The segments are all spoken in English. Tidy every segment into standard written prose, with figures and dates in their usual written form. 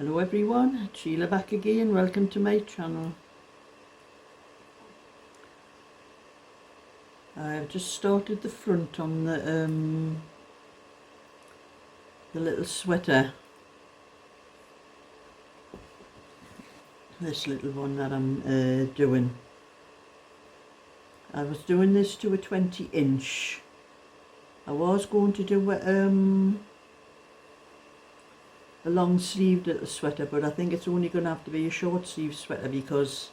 Hello everyone, Sheila back again. Welcome to my channel. I've just started the front on the little sweater. This little one that I'm doing. I was doing this to a 20-inch. I was going to do a long sleeved little sweater, but I think it's only going to have to be a short sleeve sweater because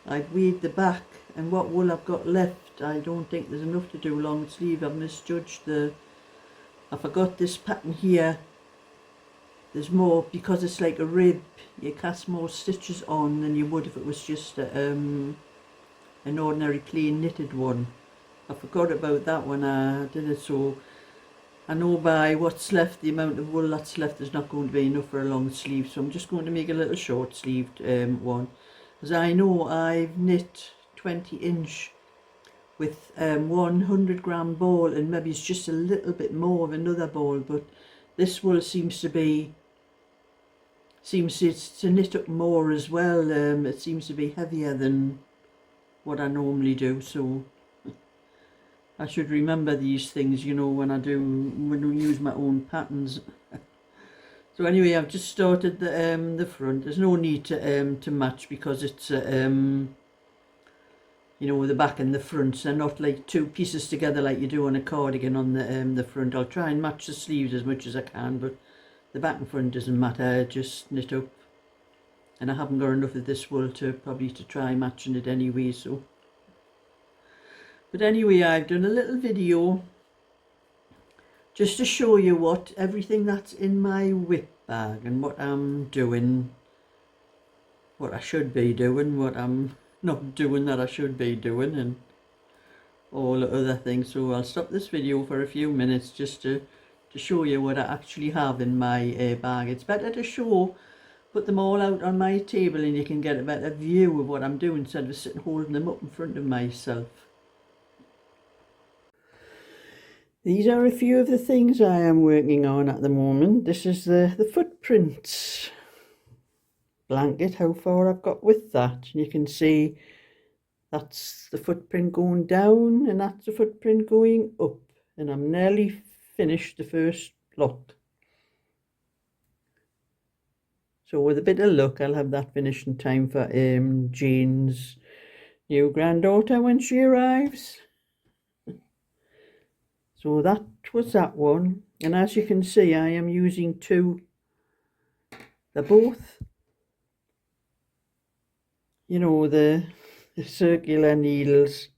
I've weighed the back and what wool I've got left. I don't think there's enough to do long sleeve. I've misjudged I forgot this pattern here. There's more, because it's like a rib, you cast more stitches on than you would if it was just an ordinary plain knitted one. I forgot about that when I did it, so I know by what's left, the amount of wool that's left is not going to be enough for a long sleeve, so I'm just going to make a little short sleeved one. As I know, I've knit 20-inch with 100-gram ball, and maybe it's just a little bit more of another ball, but this wool seems to knit up more as well. It seems to be heavier than what I normally do, so I should remember these things, you know, when I use my own patterns. So anyway, I've just started the front. There's no need to match because it's you know, the back and the front, they're not like two pieces together like you do on a cardigan on the front. I'll try and match the sleeves as much as I can, but the back and front doesn't matter, just knit up. And I haven't got enough of this wool to try matching it anyway, so. But anyway, I've done a little video just to show you everything that's in my whip bag and what I'm doing, what I should be doing, what I'm not doing that I should be doing, and all the other things. So I'll stop this video for a few minutes just to show you what I actually have in my bag. It's better to put them all out on my table and you can get a better view of what I'm doing instead of sitting holding them up in front of myself. These are a few of the things I am working on at the moment. This is the footprints blanket, how far I've got with that. And you can see that's the footprint going down and that's the footprint going up. And I'm nearly finished the first lot. So with a bit of luck, I'll have that finished in time for Jane's new granddaughter when she arrives. So that was that one, and as you can see, I am using two. They're both, you know, the circular needles,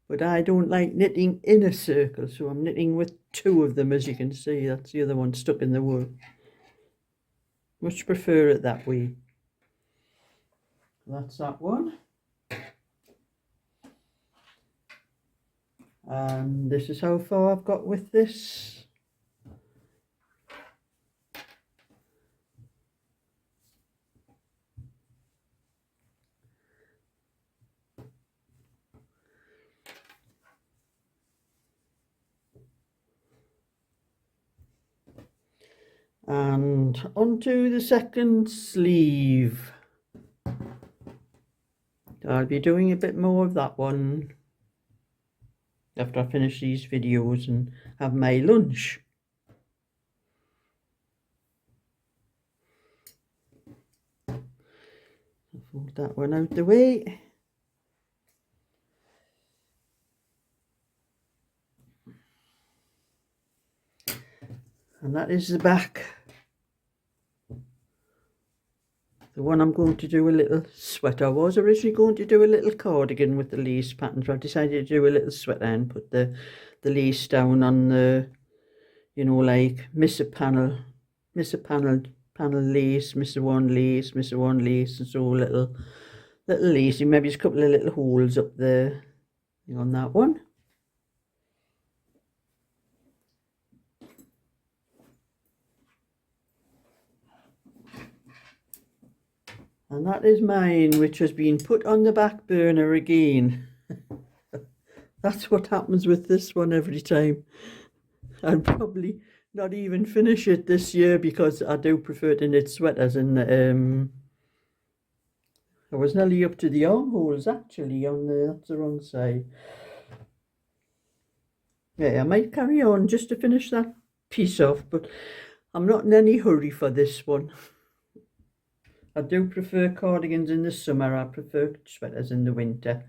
but I don't like knitting in a circle, so I'm knitting with two of them. As you can see, that's the other one stuck in the wool. Much prefer it that way. That's that one. And this is how far I've got with this. And onto the second sleeve. I'll be doing a bit more of that one after I finish these videos and have my lunch. Fold that one out the way. And that is the back. The one I'm going to do a little sweater. I was originally going to do a little cardigan with the lace pattern, so I've decided to do a little sweater and put the lace down on the, you know, like miss a panel lace, miss a one lace, and so little lacy, maybe just a couple of little holes up there on that one. And that is mine, which has been put on the back burner again. That's what happens with this one every time. I'll probably not even finish it this year because I do prefer to knit sweaters, and I was nearly up to the armholes actually on that's the wrong side. Yeah, I might carry on just to finish that piece off, but I'm not in any hurry for this one. I do prefer cardigans in the summer, I prefer sweaters in the winter.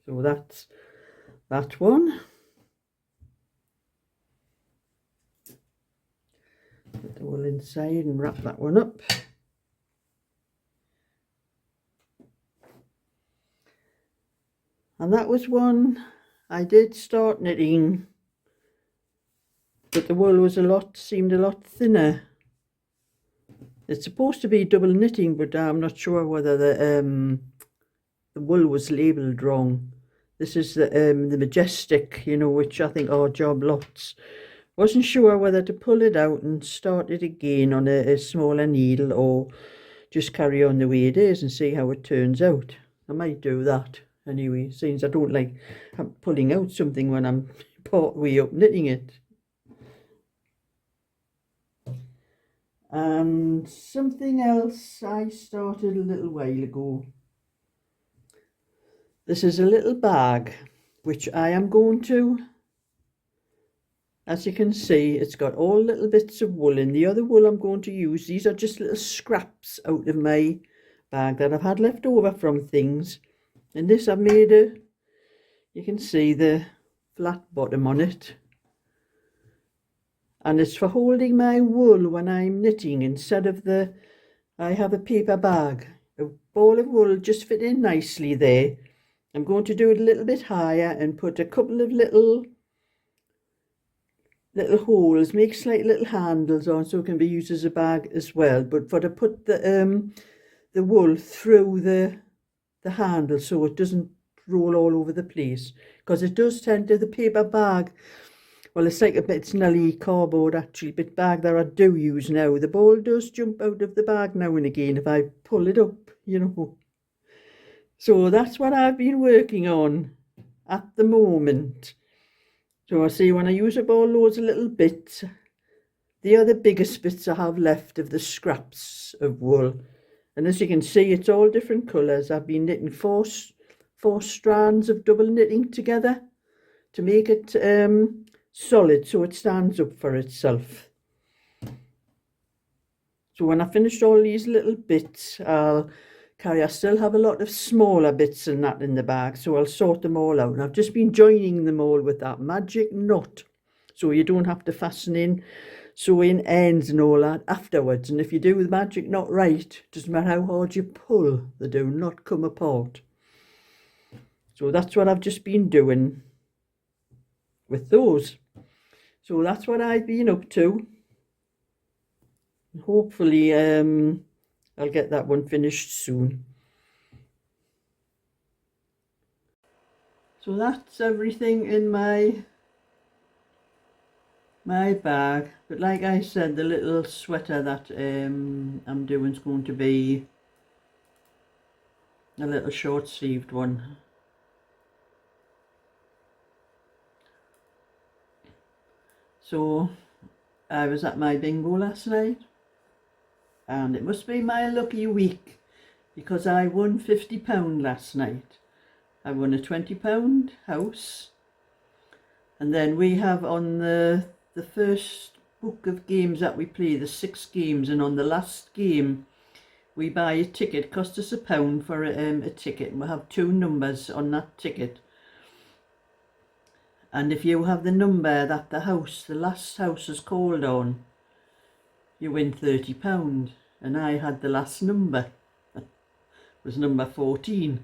So that's that one. Put the wool inside and wrap that one up. And that was one I did start knitting, but the wool was seemed a lot thinner. It's supposed to be double knitting, but I'm not sure whether the wool was labelled wrong. This is the Majestic, you know, which I think are job lots. Wasn't sure whether to pull it out and start it again on a smaller needle or just carry on the way it is and see how it turns out. I might do that anyway, since I don't like pulling out something when I'm part way up knitting it. And something else I started a little while ago. This is a little bag which I am going to, as you can see, it's got all little bits of wool in. The other wool I'm going to use, these are just little scraps out of my bag that I've had left over from things. And this I've made you can see the flat bottom on it. And it's for holding my wool when I'm knitting instead of I have a paper bag. A ball of wool just fit in nicely there. I'm going to do it a little bit higher and put a couple of little holes, make slight little handles on so it can be used as a bag as well. But to put the wool through the handle so it doesn't roll all over the place, because it does tend to, the paper bag, well, it's like it's nearly cardboard actually, but bag that I do use now, the ball does jump out of the bag now and again if I pull it up, you know. So that's what I've been working on at the moment. So I see when I use up all loads of little bits, they are the biggest bits I have left of the scraps of wool. And as you can see, it's all different colours. I've been knitting four strands of double knitting together to make it solid so it stands up for itself. So when I finished all these little bits, I still have a lot of smaller bits and that in the bag, so I'll sort them all out. And I've just been joining them all with that magic knot, so you don't have to fasten in, sew in ends and all that afterwards. And if you do the magic knot right, doesn't matter how hard you pull, they do not come apart. So that's what I've just been doing with those. So that's what I've been up to. Hopefully I'll get that one finished soon. So that's everything in my bag. But like I said, the little sweater that I'm doing is going to be a little short sleeved one. So I was at my bingo last night, and it must be my lucky week because I won £50 last night. I won a £20 house, and then we have on the first book of games that we play, the 6 games, and on the last game we buy a ticket. Cost us £1 for a ticket, and we have 2 numbers on that ticket. And if you have the number that the last house is called on, you win £30. And I had the last number. It was number 14.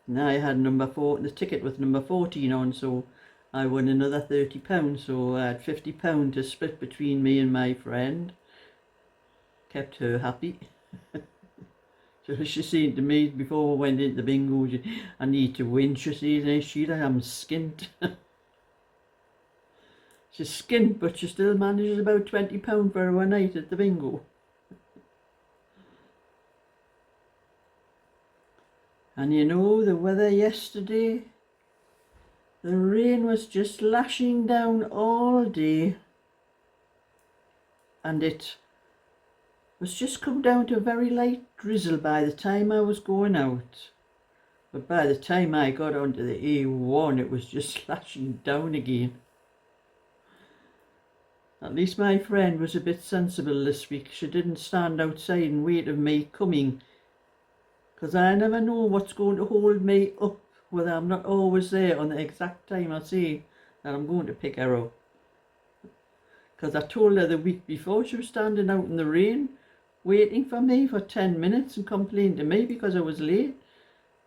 And I had the ticket with number 14 on, so I won another £30. So I had £50 to split between me and my friend. Kept her happy. So she said to me before I went into the bingo, I need to win. She says, Sheila, I'm skint. She's skint, but she still manages about £20 for one night at the bingo. And you know, the weather yesterday, The rain was just lashing down all day, and it was just come down to a very light drizzle by the time I was going out. But by the time I got onto the A1, it was just lashing down again. At least my friend was a bit sensible this week. She didn't stand outside and wait for me coming, because I never know what's going to hold me up, whether I'm not always there on the exact time I say that I'm going to pick her up. Because I told her the week before she was standing out in the rain waiting for me for 10 minutes and complained to me because I was late.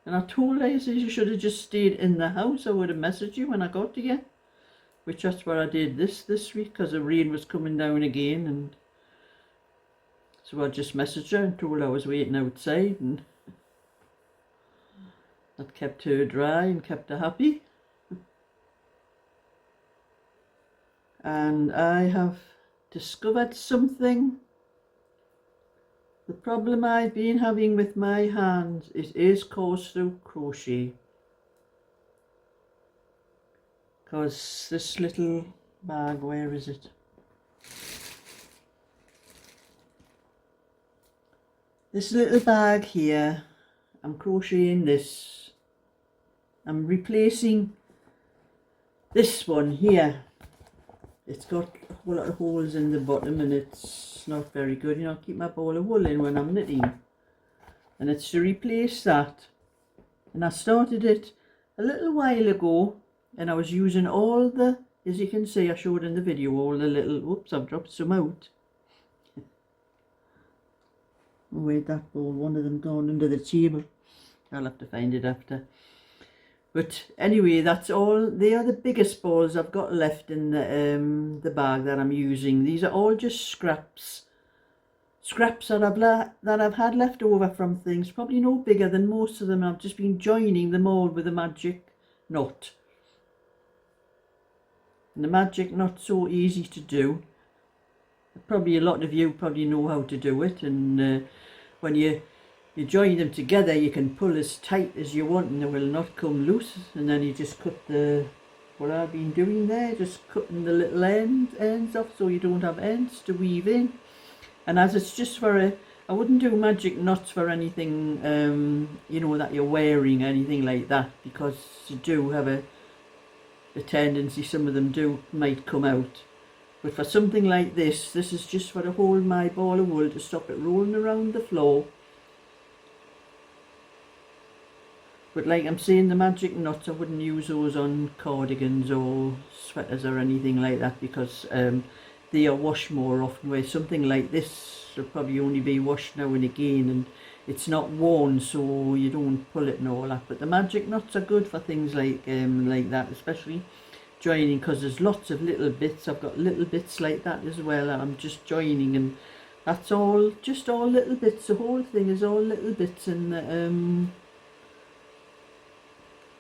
And I told her, I said, you should have just stayed in the house. I would have messaged you when I got to you. Which that's what I did this week, because the rain was coming down again. And so I just messaged her and told her I was waiting outside. And that kept her dry and kept her happy. And I have discovered something. The problem I've been having with my hands is caused through crochet. Because this little bag, where is it? This little bag here, I'm crocheting this. I'm replacing this one here. It's got a whole lot of holes in the bottom and it's not very good. You know, I keep my ball of wool in when I'm knitting. And it's to replace that. And I started it a little while ago, and I was using all the, as you can see, I showed in the video, all the little, whoops, I've dropped some out. Where'd that ball? One of them gone under the table. I'll have to find it after. But anyway, that's all. They are the biggest balls I've got left in the bag that I'm using. These are all just scraps that I've had left over from things. Probably no bigger than most of them. I've just been joining them all with a magic knot. And the magic knot's so easy to do. Probably a lot of you probably know how to do it, and when you join them together, you can pull as tight as you want and they will not come loose. And then you just cut what I've been doing there, just cutting the little ends off so you don't have ends to weave in. And as it's just for I wouldn't do magic knots for anything, you know, that you're wearing, anything like that, because you do have a tendency, some of them might come out. But for something like this is just for to hold my ball of wool to stop it rolling around the floor. But like I'm saying, the magic knots, I wouldn't use those on cardigans or sweaters or anything like that, because they are washed more often, where something like this will probably only be washed now and again, and it's not worn, so you don't pull it and all that. But the magic knots are good for things like that, especially joining, because there's lots of little bits. I've got little bits like that as well that I'm just joining, and that's all, just all little bits. The whole thing is all little bits in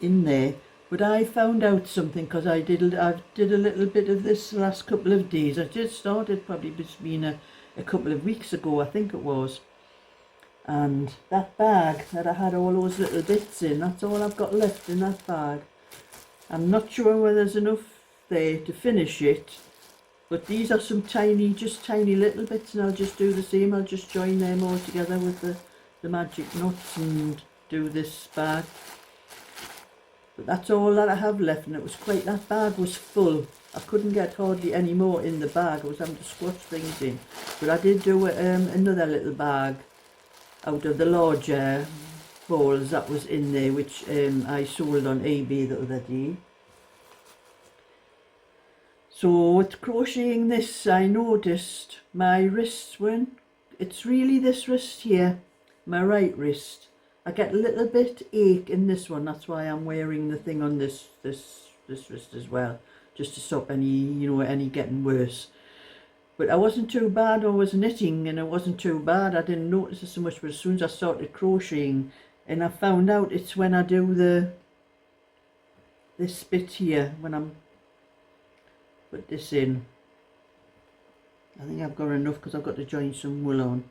there. But I found out something, because I did a little bit of this the last couple of days. I just started probably just been a couple of weeks ago, I think it was. And that bag that I had all those little bits in, that's all I've got left in that bag. I'm not sure whether there's enough there to finish it, but these are some tiny little bits, and I'll just do the same. I'll just join them all together with the magic knots and do this bag. But that's all that I have left, and it was quite, that bag was full. I couldn't get hardly any more in the bag. I was having to squash things in. But I did do another little bag out of the larger balls that was in there, which I sold on eBay the other day. So with crocheting this, I noticed my wrists weren't, it's really this wrist here, my right wrist. I get a little bit ache in this one. That's why I'm wearing the thing on this wrist as well, just to stop any getting worse. But I wasn't too bad. I was knitting and it wasn't too bad. I didn't notice it so much. But as soon as I started crocheting, and I found out it's when I do this bit here, when I'm put this in. I think I've got enough, because I've got to join some wool on.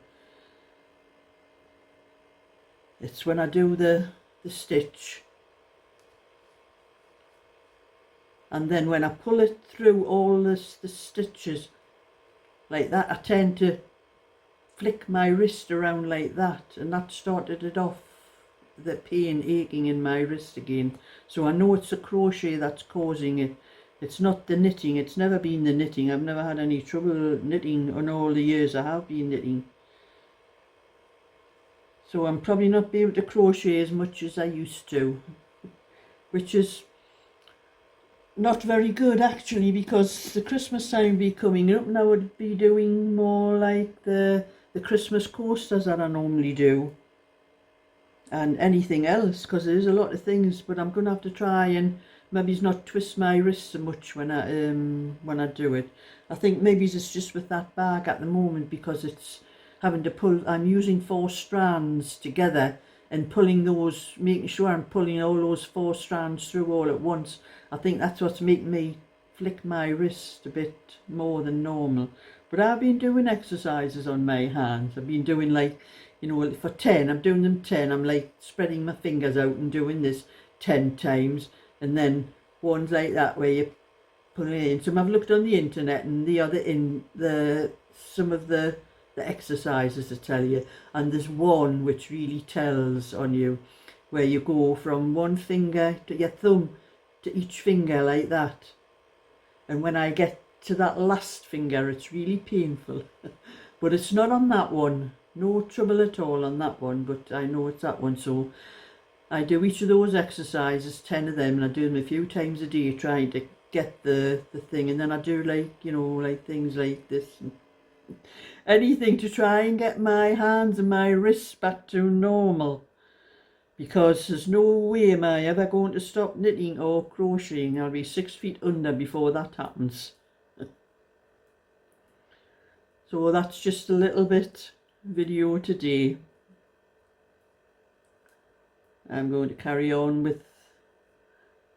It's when I do the stitch. and then when I pull it through all the stitches like that, I tend to flick my wrist around like that, and that started it off, the pain aching in my wrist again. So I know it's the crochet that's causing it. It's not the knitting. It's never been the knitting. I've never had any trouble knitting in all the years I have been knitting. So I'm probably not be able to crochet as much as I used to, which is not very good actually, because the Christmas time be coming up and I would be doing more like the Christmas coasters that I normally do, and anything else, because there's a lot of things, but I'm gonna have to try and maybe not twist my wrist so much when I do it. I think maybe it's just with that bag at the moment, because it's having to pull, I'm using 4 strands together and pulling those, making sure I'm pulling all those 4 strands through all at once. I think that's what's making me flick my wrist a bit more than normal. But I've been doing exercises on my hands. I've been doing, like, you know, for 10, I'm doing them 10. I'm like spreading my fingers out and doing this 10 times. And then ones like that where you put it in. Some I've looked on the internet, and the other in some of the exercises to tell you. And there's one which really tells on you, where you go from one finger to your thumb to each finger like that. And when I get to that last finger, it's really painful. But it's not on that one. No trouble at all on that one, but I know it's that one. So I do each of those exercises, 10 of them, and I do them a few times a day, trying to get the thing. And then I do, like, you know, like things like this, and anything to try and get my hands and my wrists back to normal. Because there's no way am I ever going to stop knitting or crocheting. I'll be 6 feet under before that happens. So that's just a little bit video today. I'm going to carry on with,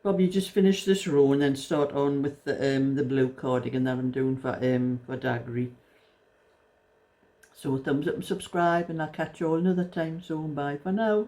probably just finish this row and then start on with the blue cardigan that I'm doing for Daggery. So thumbs up and subscribe, and I'll catch you all another time. So bye for now.